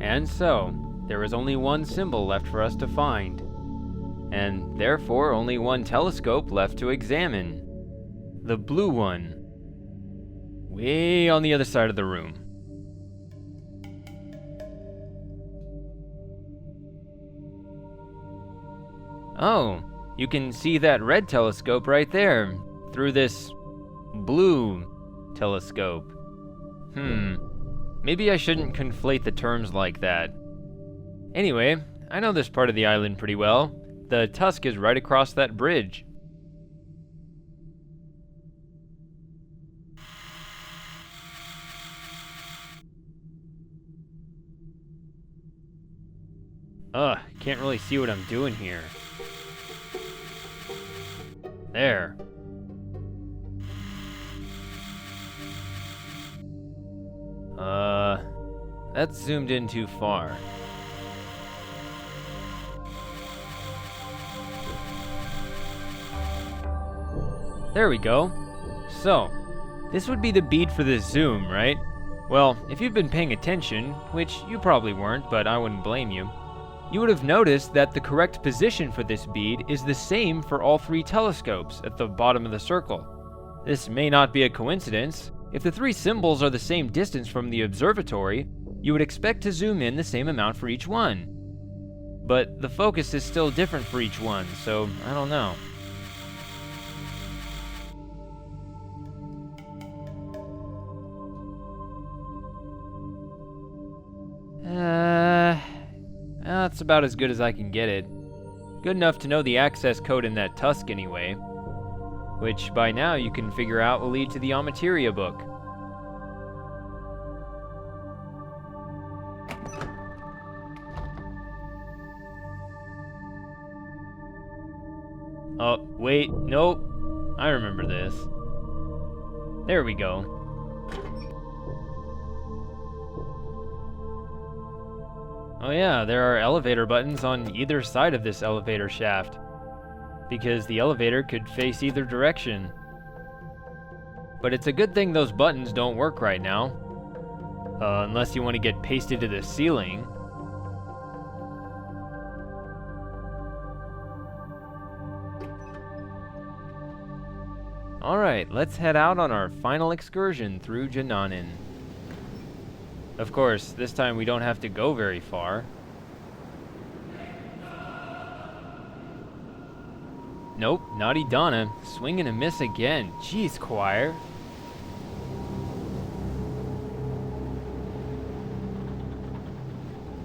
And so, there is only one symbol left for us to find, and therefore only one telescope left to examine. The blue one. Way on the other side of the room. Oh, you can see that red telescope right there, through this blue telescope. Maybe I shouldn't conflate the terms like that. Anyway, I know this part of the island pretty well. The tusk is right across that bridge. Can't really see what I'm doing here. There. That's zoomed in too far. There we go. So, this would be the bead for the zoom, right? Well, if you've been paying attention, which you probably weren't, but I wouldn't blame you, you would have noticed that the correct position for this bead is the same for all three telescopes at the bottom of the circle. This may not be a coincidence. If the three symbols are the same distance from the observatory, you would expect to zoom in the same amount for each one. But the focus is still different for each one, so I don't know. That's about as good as I can get it. Good enough to know the access code in that tusk anyway, which by now you can figure out will lead to the Amateria book. Oh, wait, nope. I remember this. There we go. Oh yeah, there are elevator buttons on either side of this elevator shaft, because the elevator could face either direction. But it's a good thing those buttons don't work right now, unless you want to get pasted to the ceiling. Alright, let's head out on our final excursion through Jananin. Of course, this time we don't have to go very far. Nope, naughty Donna. Swing and a miss again. Jeez, choir.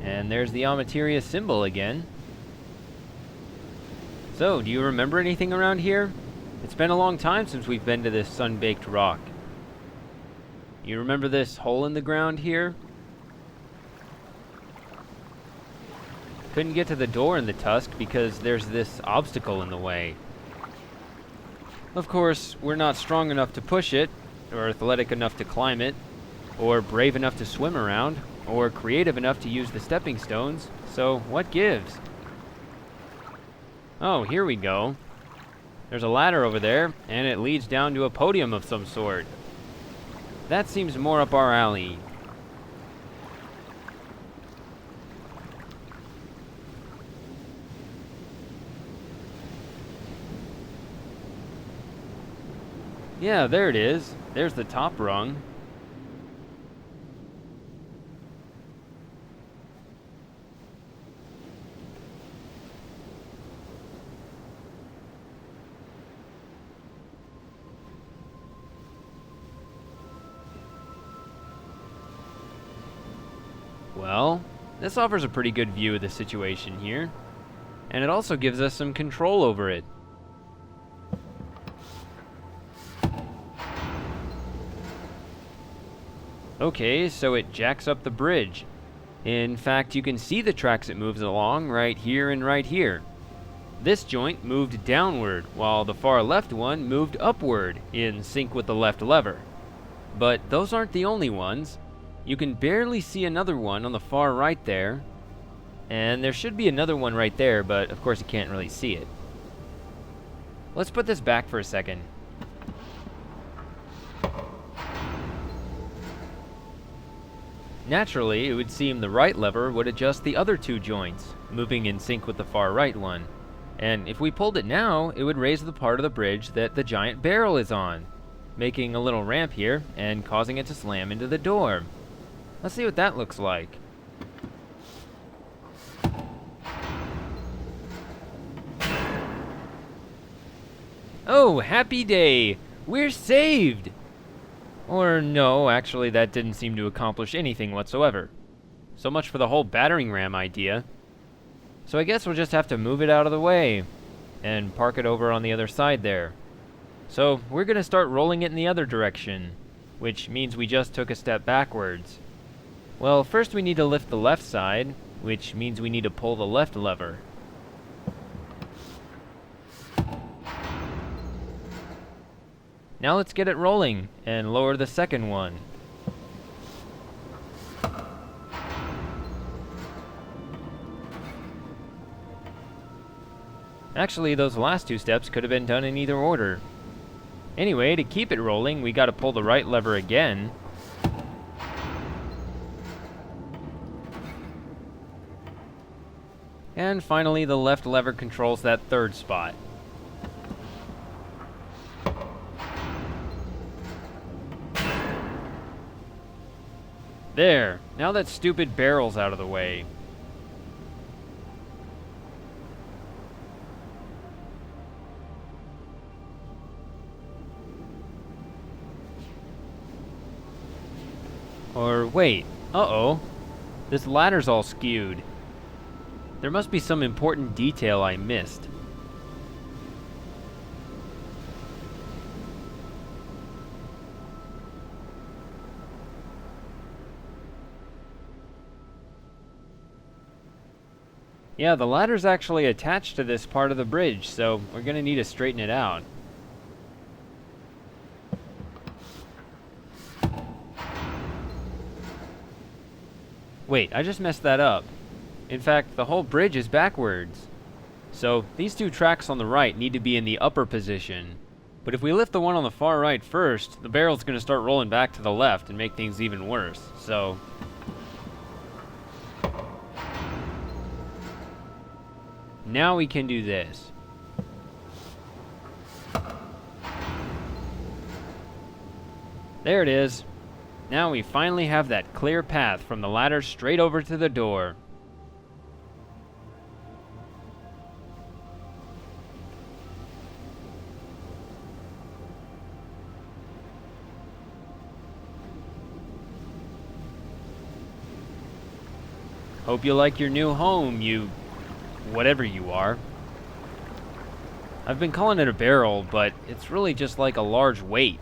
And there's the Amateria symbol again. So, do you remember anything around here? It's been a long time since we've been to this sun-baked rock. You remember this hole in the ground here? Couldn't get to the door in the tusk because there's this obstacle in the way. Of course, we're not strong enough to push it, or athletic enough to climb it, or brave enough to swim around, or creative enough to use the stepping stones, so what gives? Oh, here we go. There's a ladder over there, and it leads down to a podium of some sort. That seems more up our alley. Yeah, there it is. There's the top rung. Well, this offers a pretty good view of the situation here, and it also gives us some control over it. Okay, so it jacks up the bridge. In fact, you can see the tracks it moves along right here and right here. This joint moved downward, while the far left one moved upward in sync with the left lever. But those aren't the only ones. You can barely see another one on the far right there, and there should be another one right there, but of course you can't really see it. Let's put this back for a second. Naturally, it would seem the right lever would adjust the other two joints, moving in sync with the far right one. And if we pulled it now, it would raise the part of the bridge that the giant barrel is on, making a little ramp here and causing it to slam into the door. Let's see what that looks like. Oh, happy day! We're saved! Or no, actually that didn't seem to accomplish anything whatsoever. So much for the whole battering ram idea. So I guess we'll just have to move it out of the way and park it over on the other side there. So we're gonna start rolling it in the other direction, which means we just took a step backwards. Well, first we need to lift the left side, which means we need to pull the left lever. Now let's get it rolling and lower the second one. Actually, those last two steps could have been done in either order. Anyway, to keep it rolling, we gotta pull the right lever again. And finally, the left lever controls that third spot. There, now that stupid barrel's out of the way. Or wait, uh-oh. This ladder's all skewed. There must be some important detail I missed. Yeah, the ladder's actually attached to this part of the bridge, so we're gonna need to straighten it out. Wait, I just messed that up. In fact, the whole bridge is backwards. So, these two tracks on the right need to be in the upper position. But if we lift the one on the far right first, the barrel's gonna start rolling back to the left and make things even worse, so... Now we can do this. There it is. Now we finally have that clear path from the ladder straight over to the door. Hope you like your new home, you... whatever you are. I've been calling it a barrel, but it's really just like a large weight.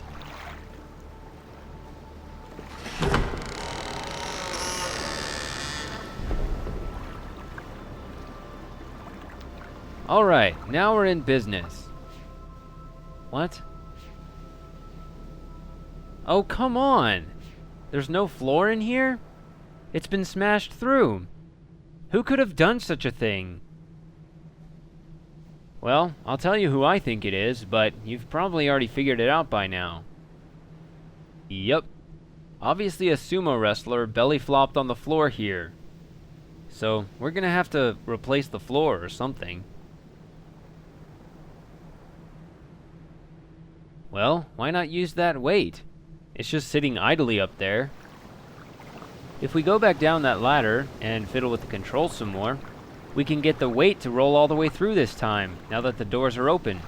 Alright, now we're in business. What? Oh, come on! There's no floor in here? It's been smashed through. Who could have done such a thing? Well, I'll tell you who I think it is, but you've probably already figured it out by now. Yup. Obviously a sumo wrestler belly flopped on the floor here. So, we're gonna have to replace the floor or something. Well, why not use that weight? It's just sitting idly up there. If we go back down that ladder and fiddle with the controls some more, we can get the weight to roll all the way through this time, now that the doors are open.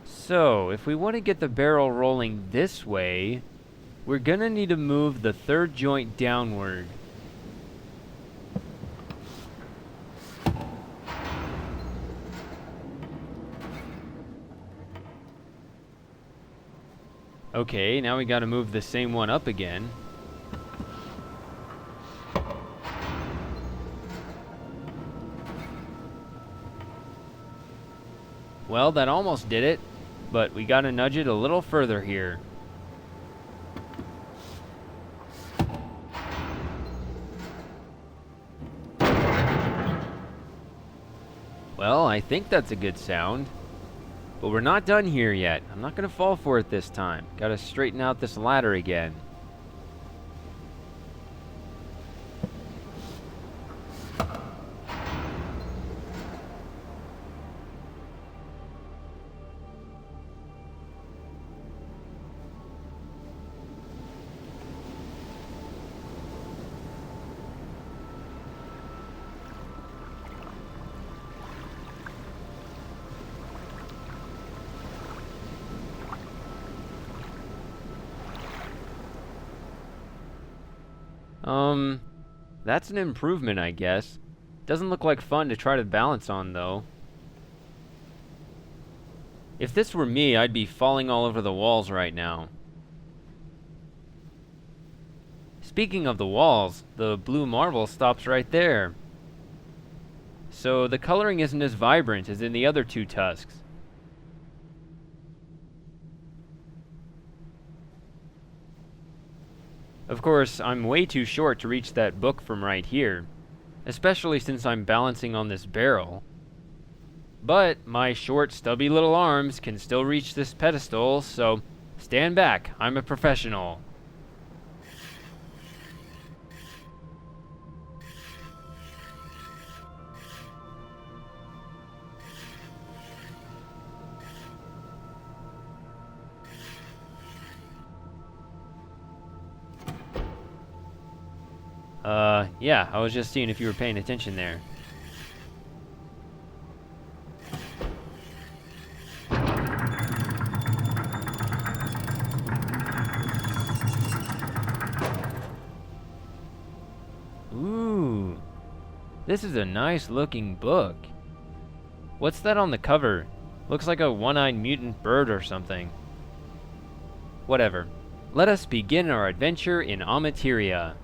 So, if we want to get the barrel rolling this way, we're gonna need to move the third joint downward. Okay, now we gotta move the same one up again. Well, that almost did it, but we gotta nudge it a little further here. Well, I think that's a good sound. But we're not done here yet. I'm not gonna fall for it this time. Gotta straighten out this ladder again. That's an improvement, I guess. Doesn't look like fun to try to balance on, though. If this were me, I'd be falling all over the walls right now. Speaking of the walls, the blue marble stops right there. So the coloring isn't as vibrant as in the other two tusks. Of course, I'm way too short to reach that book from right here, especially since I'm balancing on this barrel. But my short, stubby little arms can still reach this pedestal, so stand back, I'm a professional. Yeah, I was just seeing if you were paying attention there. Ooh, this is a nice looking book. What's that on the cover? Looks like a one-eyed mutant bird or something. Whatever. Let us begin our adventure in Amateria.